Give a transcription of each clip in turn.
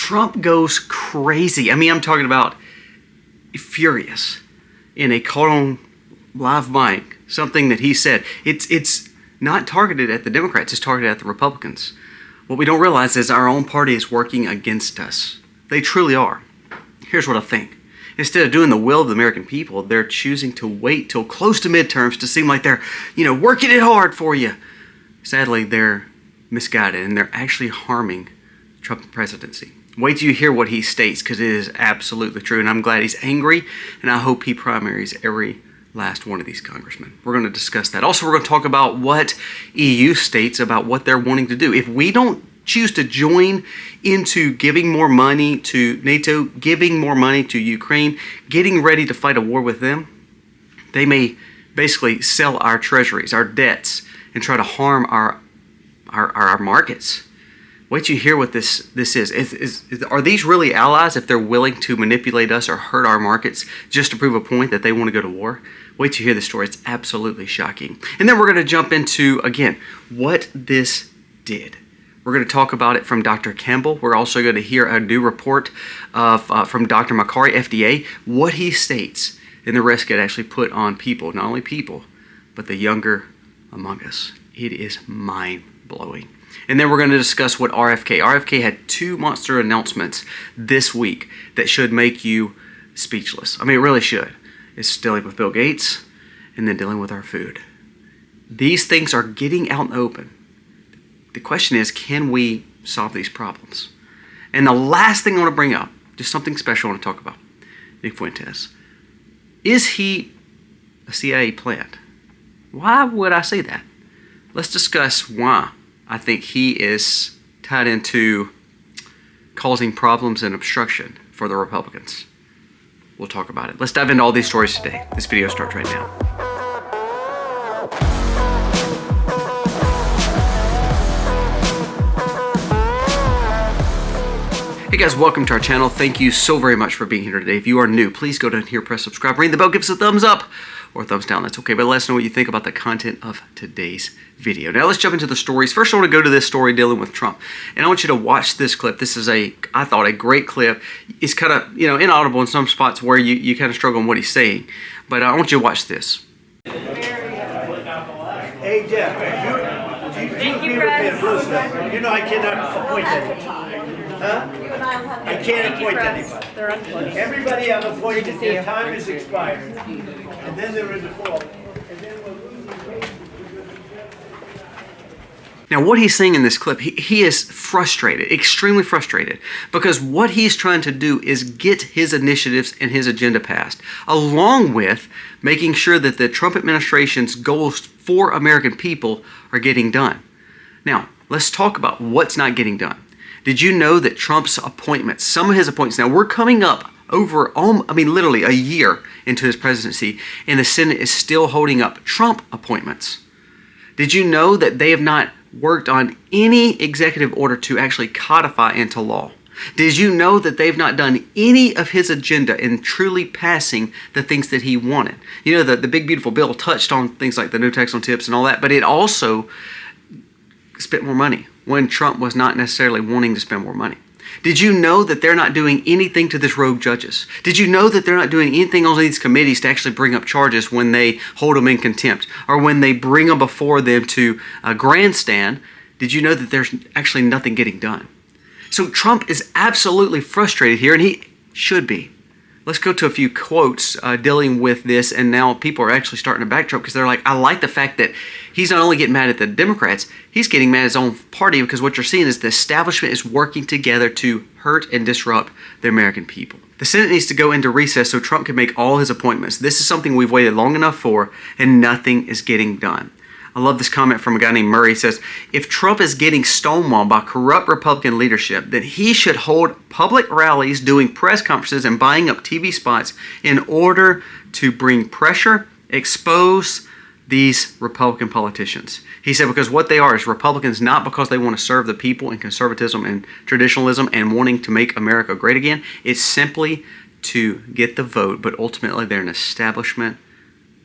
Trump goes crazy. I mean, I'm talking about furious in a call on live mic, something that he said. It's not targeted at the Democrats, it's targeted at the Republicans. What we don't realize is our own party is working against us. They truly are. Here's what I think. Instead of doing the will of the American people, they're choosing to wait till close to midterms to seem like they're, working it hard for you. Sadly, they're misguided and they're actually harming the Trump presidency. Wait till you hear what he states, because it is absolutely true. And I'm glad he's angry, and I hope he primaries every last one of these congressmen. We're going to discuss that. Also, we're going to talk about what EU states about what they're wanting to do. If we don't choose to join into giving more money to NATO, giving more money to Ukraine, getting ready to fight a war with them, they may basically sell our treasuries, our debts, and try to harm our markets. Wait till you hear what this is. Are these really allies if they're willing to manipulate us or hurt our markets just to prove a point that they want to go to war? Wait till you hear the story. It's absolutely shocking. And then we're going to jump into, again, what this did. We're going to talk about it from Dr. Campbell. We're also going to hear a new report from Dr. Makari, FDA, what he states and the risk it actually put on people, not only people, but the younger among us. It is mind-blowing. And then we're going to discuss what RFK had 2 monster announcements this week that should make you speechless. I mean, it really should. It's dealing with Bill Gates and then dealing with our food. These things are getting out in the open. The question is, can we solve these problems? And the last thing I want to bring up, just something special I want to talk about, Nick Fuentes. Is he a CIA plant? Why would I say that? Let's discuss why I think he is tied into causing problems and obstruction for the Republicans. We'll talk about it. Let's dive into all these stories today. This video starts right now. Hey guys, welcome to our channel. Thank you so very much for being here today. If you are new, please go down here, press subscribe, ring the bell, give us a thumbs up or a thumbs down. That's okay, but let us know what you think about the content of today's video. Now let's jump into the stories. First, I want to go to this story dealing with Trump. And I want you to watch this clip. This is I thought, a great clip. It's kind of, inaudible in some spots where you kind of struggle on what he's saying. But I want you to watch this. Hey, Jeff, do you agree with me on blue stuff? You know I cannot appoint anybody. Huh? I can't appoint anybody. They're unplugged. Everybody I've appointed, their time has expired. And then they're in default. And then we're losing weight. Now, what he's saying in this clip, he is frustrated, extremely frustrated, because what he's trying to do is get his initiatives and his agenda passed, along with making sure that the Trump administration's goals for American people are getting done. Now, let's talk about what's not getting done. Did you know that Trump's appointments, some of his appointments, now we're coming up over, literally a year into his presidency, and the Senate is still holding up Trump appointments. Did you know that they have not worked on any executive order to actually codify into law? Did you know that they've not done any of his agenda in truly passing the things that he wanted? You know, the big beautiful bill touched on things like the no tax on tips and all that, but it also spent more money when Trump was not necessarily wanting to spend more money. Did you know that they're not doing anything to this rogue judges? Did you know that they're not doing anything on these committees to actually bring up charges when they hold them in contempt or when they bring them before them to a grandstand? Did you know that there's actually nothing getting done? So Trump is absolutely frustrated here, and he should be. Let's go to a few quotes dealing with this, and now people are actually starting to backtrack because they're like, I like the fact that he's not only getting mad at the Democrats, he's getting mad at his own party, because what you're seeing is the establishment is working together to hurt and disrupt the American people. The Senate needs to go into recess so Trump can make all his appointments. This is something we've waited long enough for, and nothing is getting done. I love this comment from a guy named Murray. He says, if Trump is getting stonewalled by corrupt Republican leadership, then he should hold public rallies, doing press conferences, and buying up TV spots in order to bring pressure, expose these Republican politicians. He said because what they are is Republicans, not because they want to serve the people in conservatism and traditionalism and wanting to make America great again. It's simply to get the vote, but ultimately they're an establishment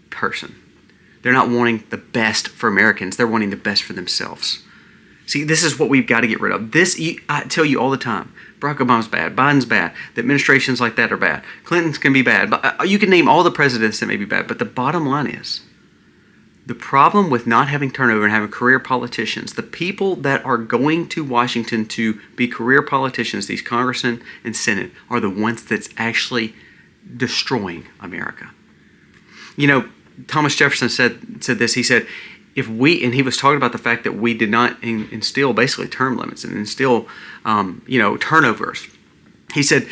person. They're not wanting the best for Americans. They're wanting the best for themselves. See, this is what we've got to get rid of. I tell you all the time, Barack Obama's bad, Biden's bad, the administrations like that are bad, Clinton's can be bad, but you can name all the presidents that may be bad, but the bottom line is, the problem with not having turnover and having career politicians, the people that are going to Washington to be career politicians, these congressmen and senate, are the ones that's actually destroying America. You know, Thomas Jefferson said this. He said, and he was talking about the fact that we did not instill basically term limits and instill, turnovers. He said,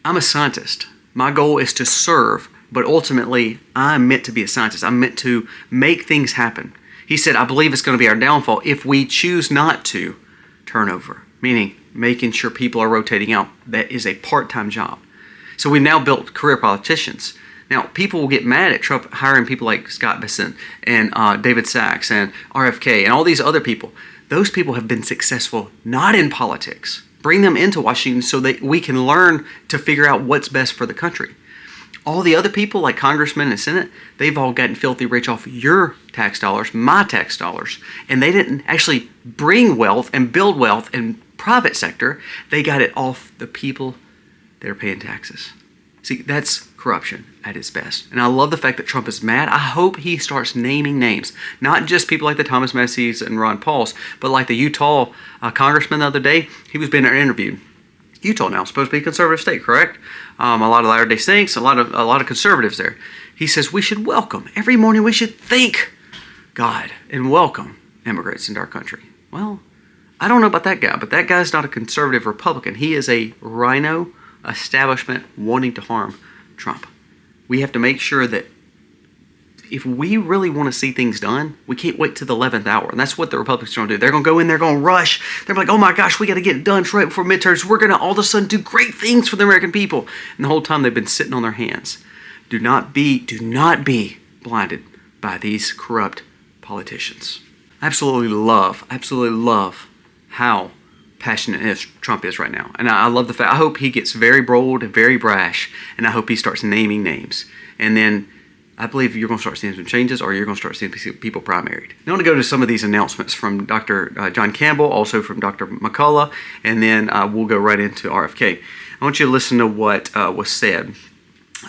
I'm a scientist. My goal is to serve, but ultimately I'm meant to be a scientist. I'm meant to make things happen. He said, I believe it's going to be our downfall if we choose not to turn over, meaning making sure people are rotating out. That is a part-time job. So we've now built career politicians. Now, people will get mad at Trump hiring people like Scott Bessent and David Sachs and RFK and all these other people. Those people have been successful not in politics. Bring them into Washington so that we can learn to figure out what's best for the country. All the other people like congressmen and senate, they've all gotten filthy rich off your tax dollars, my tax dollars, and they didn't actually bring wealth and build wealth in private sector. They got it off the people that are paying taxes. See, that's corruption at its best. And I love the fact that Trump is mad. I hope he starts naming names. Not just people like the Thomas Massey's and Ron Pauls, but like the Utah congressman the other day. He was being interviewed. Utah now is supposed to be a conservative state, correct? A lot of Latter-day Saints, a lot of conservatives there. He says we should welcome. Every morning we should thank God and welcome immigrants into our country. Well, I don't know about that guy, but that guy's not a conservative Republican. He is a rhino establishment wanting to harm Trump. We have to make sure that if we really want to see things done, we can't wait to the 11th hour. And that's what the Republicans are going to do. They're going to go in, they're going to rush. They're like, oh my gosh, we got to get it done right before midterms. We're going to all of a sudden do great things for the American people. And the whole time they've been sitting on their hands. Do not be blinded by these corrupt politicians. I absolutely love how passionate Trump is right now. And I love the fact, I hope he gets very bold and very brash, and I hope he starts naming names. And then I believe you're going to start seeing some changes, or you're going to start seeing people primaried. Now I want to go to some of these announcements from Dr. John Campbell, also from Dr. McCullough, and then we'll go right into RFK. I want you to listen to what was said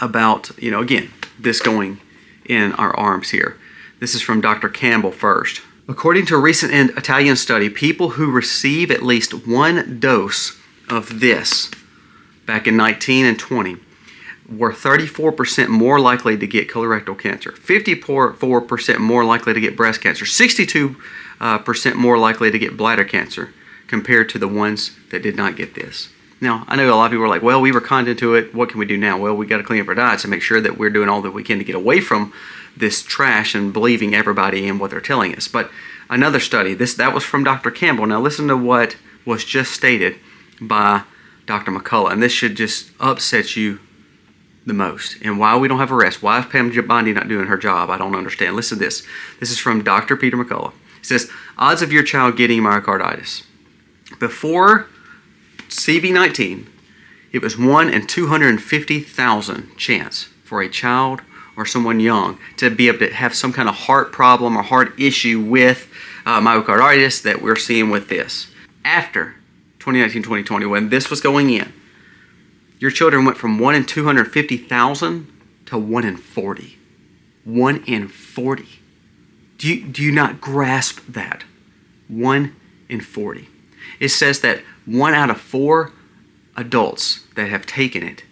about, again, this going in our arms here. This is from Dr. Campbell first. According to a recent Italian study, people who receive at least one dose of this back in 19 and 20 were 34% more likely to get colorectal cancer, 54% more likely to get breast cancer, 62% more likely to get bladder cancer compared to the ones that did not get this. Now, I know a lot of people are like, well, we were conned into it. What can we do now? Well, we got to clean up our diets and make sure that we're doing all that we can to get away from this trash and believing everybody in what they're telling us. But another study, that was from Dr. Campbell. Now listen to what was just stated by Dr. McCullough, and this should just upset you the most. And why we don't have arrests, why is Pam Bondi not doing her job, I don't understand. Listen to this. This is from Dr. Peter McCullough. He says, odds of your child getting myocarditis. Before CV-19, it was 1 in 250,000 chance for a child or someone young to be able to have some kind of heart problem or heart issue with myocarditis that we're seeing with this. After 2019-2020, when this was going in, your children went from 1 in 250,000 to 1 in 40. 1 in 40. Do you not grasp that? 1 in 40. It says that 1 out of 4 adults that have taken it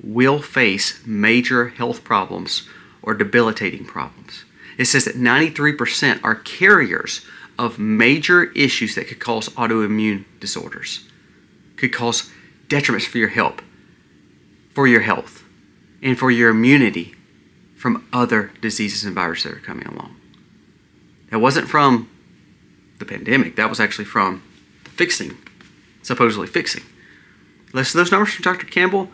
will face major health problems or debilitating problems. It says that 93% are carriers of major issues that could cause autoimmune disorders, could cause detriments for your health, and for your immunity from other diseases and viruses that are coming along. That wasn't from the pandemic. That was actually from supposedly fixing. Listen to those numbers from Dr. Campbell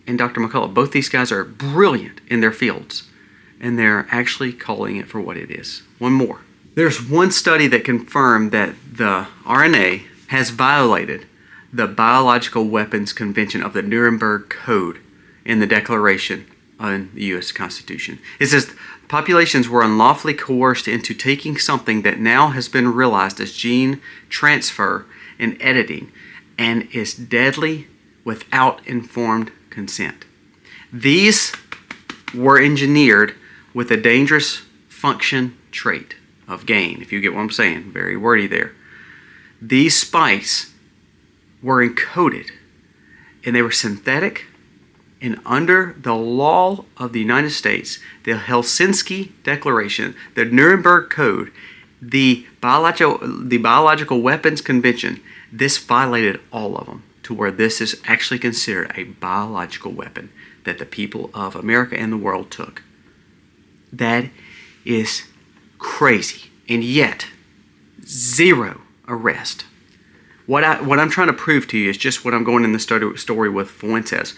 and Dr. McCullough. Both these guys are brilliant in their fields, and they're actually calling it for what it is. One more. There's one study that confirmed that the RNA has violated the Biological Weapons Convention of the Nuremberg Code in the Declaration in the U.S. Constitution. It says populations were unlawfully coerced into taking something that now has been realized as gene transfer and editing and is deadly without informed consent. These were engineered with a dangerous function trait of gain, if you get what I'm saying. Very wordy there. These spikes were encoded, and they were synthetic, and under the law of the United States, the Helsinki Declaration, the Nuremberg Code, the Biological Weapons Convention, this violated all of them to where this is actually considered a biological weapon that the people of America and the world took. That is crazy. And yet, zero arrest. What I'm trying to prove to you is just what I'm going in the story with Fuentes.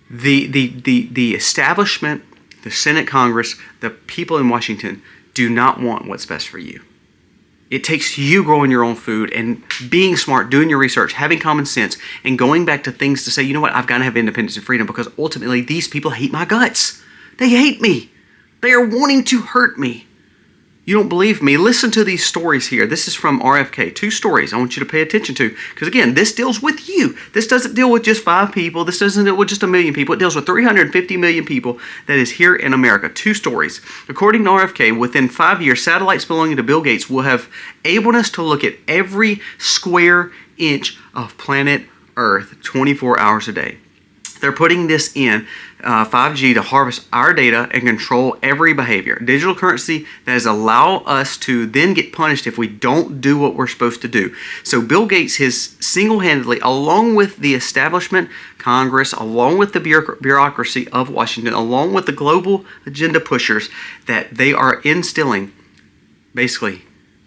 The establishment, the Senate, Congress, the people in Washington do not want what's best for you. It takes you growing your own food and being smart, doing your research, having common sense, and going back to things to say, you know what, I've got to have independence and freedom, because ultimately these people hate my guts. They hate me. They are wanting to hurt me. You don't believe me? Listen to these stories here. This is from RFK. 2 stories I want you to pay attention to. Because again, this deals with you. This doesn't deal with just 5 people. This doesn't deal with just 1 million people. It deals with 350 million people that is here in America. 2 stories. According to RFK, within 5 years, satellites belonging to Bill Gates will have enabled us to look at every square inch of planet Earth 24 hours a day. They're putting this in 5G to harvest our data and control every behavior. Digital currency that is allow us to then get punished if we don't do what we're supposed to do. So Bill Gates has single-handedly, along with the establishment, Congress, along with the bureaucracy of Washington, along with the global agenda pushers, that they are instilling basically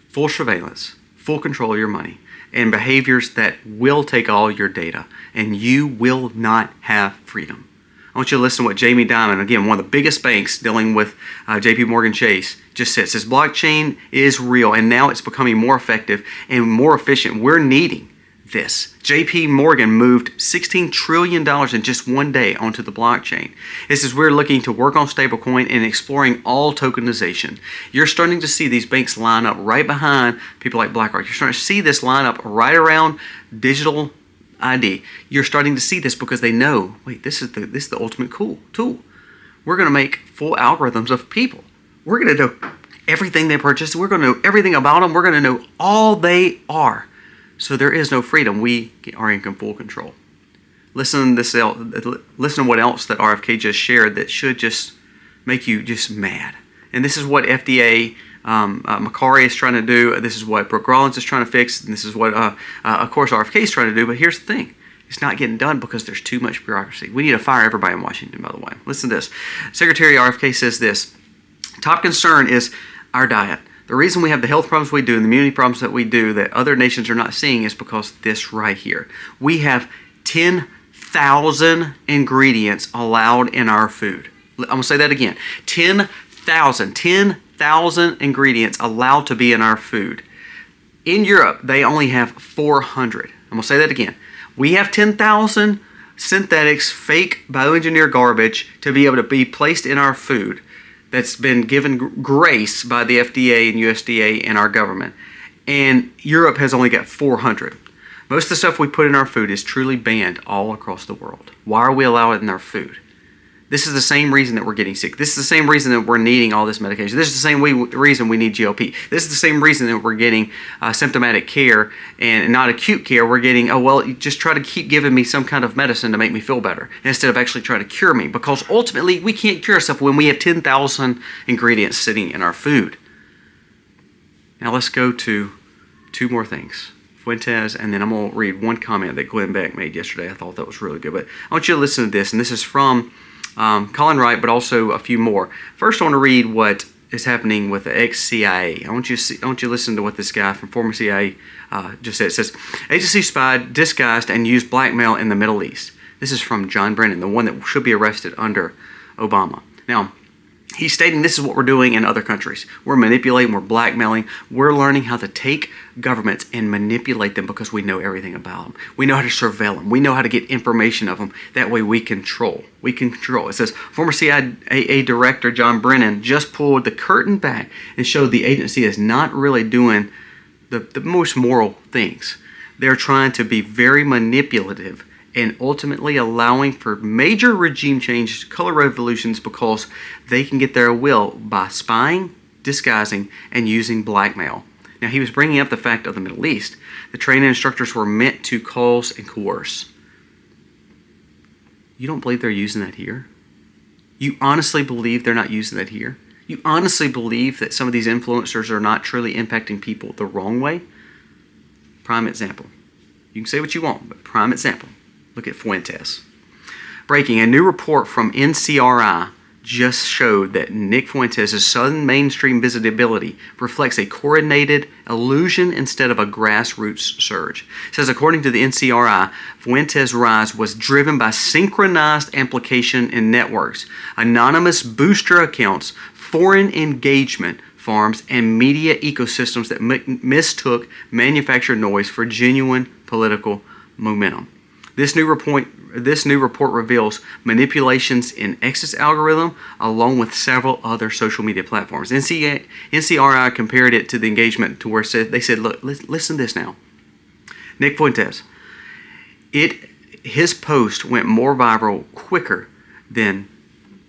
full surveillance, full control of your money, and behaviors that will take all your data, and you will not have freedom. I want you to listen to what Jamie Dimon, again, one of the biggest banks dealing with JP Morgan Chase, just said. Says blockchain is real, and now it's becoming more effective and more efficient. We're needing this. JP Morgan moved $16 trillion in just one day onto the blockchain. It says we're looking to work on stablecoin and exploring all tokenization. You're starting to see these banks line up right behind people like BlackRock. You're starting to see this line up right around digital ID. You're starting to see this because they know, wait, this is the ultimate cool tool. We're going to make full algorithms of people. We're going to know everything they purchase. We're going to know everything about them. We're going to know all they are. So there is no freedom. We are in full control. Listen to what else that RFK just shared that should just make you just mad. And this is what FDA Macari is trying to do. This is what Brooke Rollins is trying to fix. And this is what, of course, RFK is trying to do. But here's the thing. It's not getting done because there's too much bureaucracy. We need to fire everybody in Washington, by the way. Listen to this. Secretary RFK says this. Top concern is our diet. The reason we have the health problems we do and the immunity problems that we do that other nations are not seeing is because this right here. We have 10,000 ingredients allowed in our food. I'm going to say that again. 10,000 ingredients allowed to be in our food. In Europe, they only have 400. I'm going to say that again. We have 10,000 synthetics, fake bioengineered garbage to be able to be placed in our food that's been given grace by the FDA and USDA and our government. And Europe has only got 400. Most of the stuff we put in our food is truly banned all across the world. Why are we allowing it in our food? This is the same reason that we're getting sick. This is the same reason that we're needing all this medication. This is the same reason we need GLP. This is the same reason that we're getting symptomatic care and not acute care. We're getting, oh, well, you just try to keep giving me some kind of medicine to make me feel better instead of actually trying to cure me, because ultimately we can't cure ourselves when we have 10,000 ingredients sitting in our food. Now let's go to 2 more things. Fuentes, and then I'm going to read one comment that Glenn Beck made yesterday. I thought that was really good. But I want you to listen to this, and this is from Colin Wright, but also a few more. First, I want to read what is happening with the ex-CIA. I want you to listen to what this guy from former CIA just said. It says, agency spied, disguised, and used blackmail in the Middle East. This is from John Brennan, the one that should be arrested under Obama. Now, He's stating this is what we're doing in other countries. We're manipulating, we're blackmailing, we're learning how to take governments and manipulate them because we know everything about them. We know how to surveil them. We know how to get information of them. That way we control. We can control. It says, former CIA Director John Brennan just pulled the curtain back and showed the agency is not really doing the most moral things. They're trying to be very manipulative and ultimately allowing for major regime change, color revolutions, because they can get their will by spying, disguising, and using blackmail. Now, he was bringing up the fact of the Middle East. The training instructors were meant to cause and coerce. You don't believe they're using that here? You honestly believe they're not using that here? You honestly believe that some of these influencers are not truly impacting people the wrong way? Prime example. You can say what you want, but prime example. Look at Fuentes. Breaking, a new report from NCRI just showed that Nick Fuentes' sudden mainstream visibility reflects a coordinated illusion instead of a grassroots surge. It says, according to the NCRI, Fuentes' rise was driven by synchronized amplification in networks, anonymous booster accounts, foreign engagement farms, and media ecosystems that mistook manufactured noise for genuine political momentum. This new report reveals manipulations in X's algorithm along with several other social media platforms. NCRI compared it to the engagement to where they said, look, listen to this now. Nick Fuentes, his post went more viral quicker than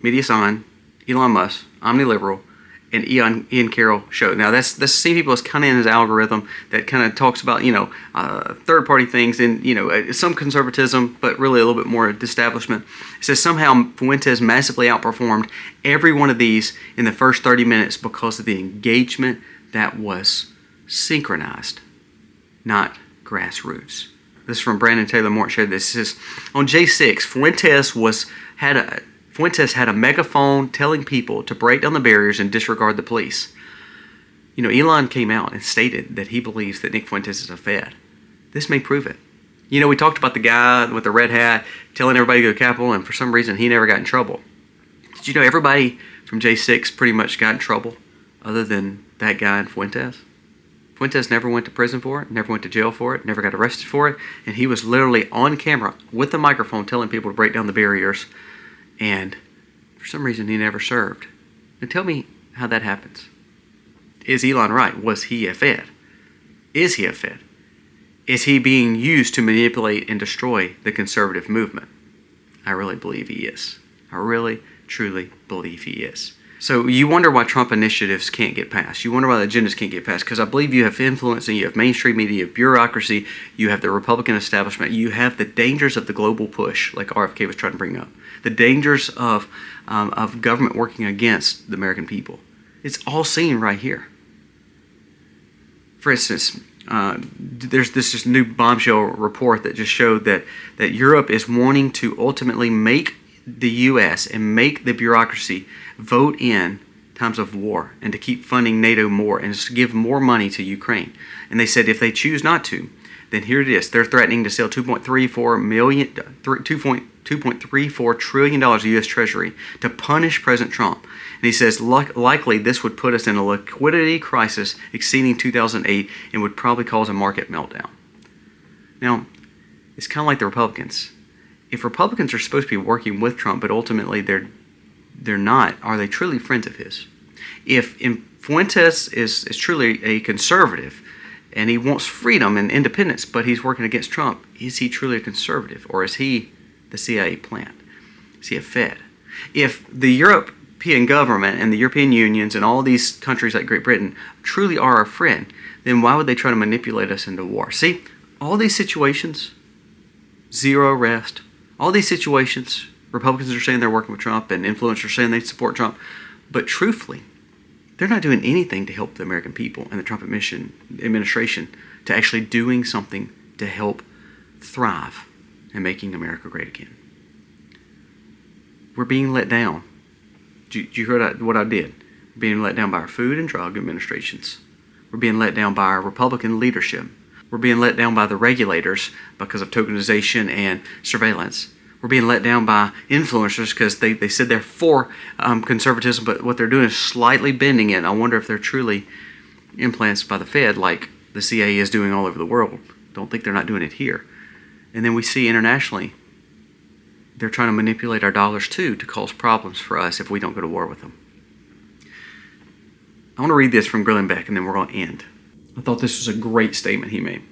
Mediasan, Elon Musk, OmniLiberal, and Ian Carroll show. Now that's the same people is kind of in his algorithm that kind of talks about third-party things and some conservatism, but really a little bit more establishment. It says somehow Fuentes massively outperformed every one of these in the first 30 minutes because of the engagement that was synchronized, not grassroots. This is from Brandon Taylor Mort shared this. It says on J6, Fuentes had a megaphone telling people to break down the barriers and disregard the police. Elon came out and stated that he believes that Nick Fuentes is a Fed. This may prove it. We talked about the guy with the red hat telling everybody to go to the Capitol, and for some reason he never got in trouble. Did you know everybody from J6 pretty much got in trouble other than that guy and Fuentes? Fuentes never went to prison for it, never went to jail for it, never got arrested for it, and he was literally on camera with a microphone telling people to break down the barriers. And for some reason, he never served. Now tell me how that happens. Is Elon right? Was he a Fed? Is he a Fed? Is he being used to manipulate and destroy the conservative movement? I really believe he is. I really, truly believe he is. So you wonder why Trump initiatives can't get passed. You wonder why the agendas can't get passed. Because I believe you have influence and you have mainstream media, you have bureaucracy, you have the Republican establishment, you have the dangers of the global push, like RFK was trying to bring up. The dangers of government working against the American people. It's all seen right here. For instance, there's this new bombshell report that just showed that Europe is wanting to ultimately make the U.S. and make the bureaucracy vote in times of war and to keep funding NATO more and just give more money to Ukraine. And they said if they choose not to, then here it is. They're threatening to sell $2.34 trillion of U.S. Treasury to punish President Trump. And he says likely this would put us in a liquidity crisis exceeding 2008 and would probably cause a market meltdown. Now, it's kind of like the Republicans. If Republicans are supposed to be working with Trump, but ultimately they're not, are they truly friends of his? If Fuentes is truly a conservative and he wants freedom and independence, but he's working against Trump, is he truly a conservative, or is he the CIA plant? Is he a Fed? If the European government and the European unions and all these countries like Great Britain truly are our friend, then why would they try to manipulate us into war? See, all these situations, zero arrest, all these situations, Republicans are saying they're working with Trump and influencers are saying they support Trump, but truthfully, they're not doing anything to help the American people and the Trump administration to actually doing something to help thrive and making America great again. We're being let down. Did you hear what I did? We're being let down by our food and drug administrations. We're being let down by our Republican leadership. We're being let down by the regulators because of tokenization and surveillance. We're being let down by influencers because they said they're for conservatism, but what they're doing is slightly bending it. I wonder if they're truly implants by the Fed like the CIA is doing all over the world. Don't think they're not doing it here. And then we see internationally, they're trying to manipulate our dollars too to cause problems for us if we don't go to war with them. I want to read this from Glenn Beck and then we're going to end. I thought this was a great statement he made.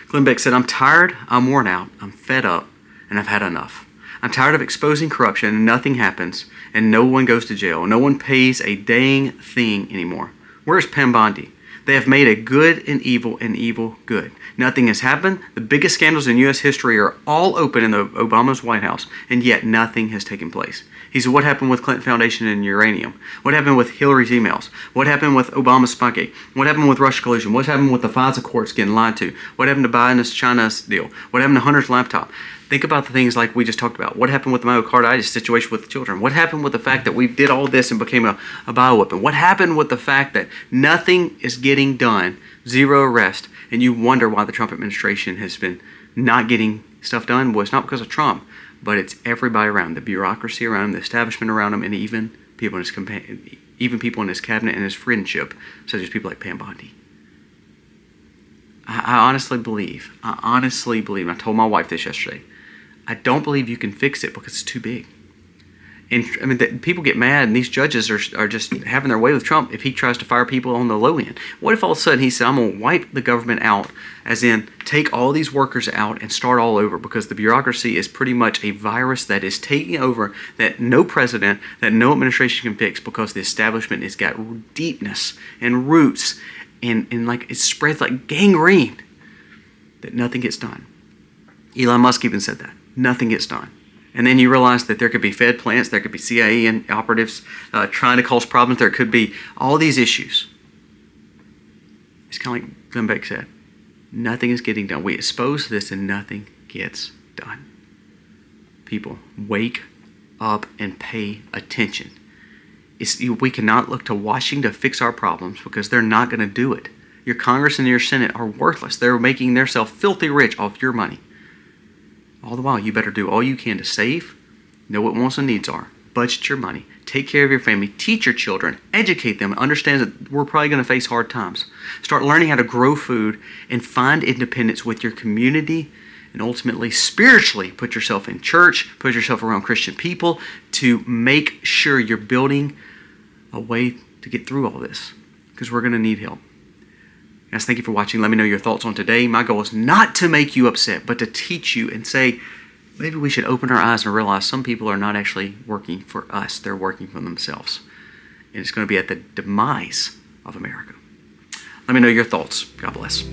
Glenn Beck said, "I'm tired, I'm worn out, I'm fed up, and I've had enough. I'm tired of exposing corruption and nothing happens and no one goes to jail. No one pays a dang thing anymore. Where's Pam Bondi? They have made a good and evil good. Nothing has happened. The biggest scandals in U.S. history are all open in the Obama's White House, and yet nothing has taken place." He said, what happened with Clinton Foundation and uranium? What happened with Hillary's emails? What happened with Obama's Spygate? What happened with Russia collusion? What happened with the FISA courts getting lied to? What happened to Biden's China deal? What happened to Hunter's laptop? Think about the things like we just talked about. What happened with the myocarditis situation with the children? What happened with the fact that we did all this and became a bioweapon? What happened with the fact that nothing is getting done, zero arrest, and you wonder why the Trump administration has been not getting stuff done? Well, it's not because of Trump, but it's everybody around him, the bureaucracy around him, the establishment around him, and even people in his cabinet and his friendship, such as people like Pam Bondi. I honestly believe, and I told my wife this yesterday, I don't believe you can fix it because it's too big. And I mean, people get mad, and these judges are just having their way with Trump if he tries to fire people on the low end. What if all of a sudden he said, I'm going to wipe the government out, as in take all these workers out and start all over, because the bureaucracy is pretty much a virus that is taking over, that no president, that no administration can fix, because the establishment has got deepness and roots, and like it spreads like gangrene, that nothing gets done. Elon Musk even said that. Nothing gets done. And then you realize that there could be Fed plants, there could be CIA and operatives trying to cause problems, there could be all these issues. It's kind of like Glenn Beck said, nothing is getting done. We expose this and nothing gets done. People, wake up and pay attention. We cannot look to Washington to fix our problems because they're not going to do it. Your Congress and your Senate are worthless. They're making themselves filthy rich off your money. All the while, you better do all you can to save, know what wants and needs are, budget your money, take care of your family, teach your children, educate them, understand that we're probably going to face hard times. Start learning how to grow food and find independence with your community, and ultimately, spiritually, put yourself in church, put yourself around Christian people to make sure you're building a way to get through all this, because we're going to need help. Guys, thank you for watching. Let me know your thoughts on today. My goal is not to make you upset, but to teach you and say, maybe we should open our eyes and realize some people are not actually working for us. They're working for themselves. And it's going to be at the demise of America. Let me know your thoughts. God bless.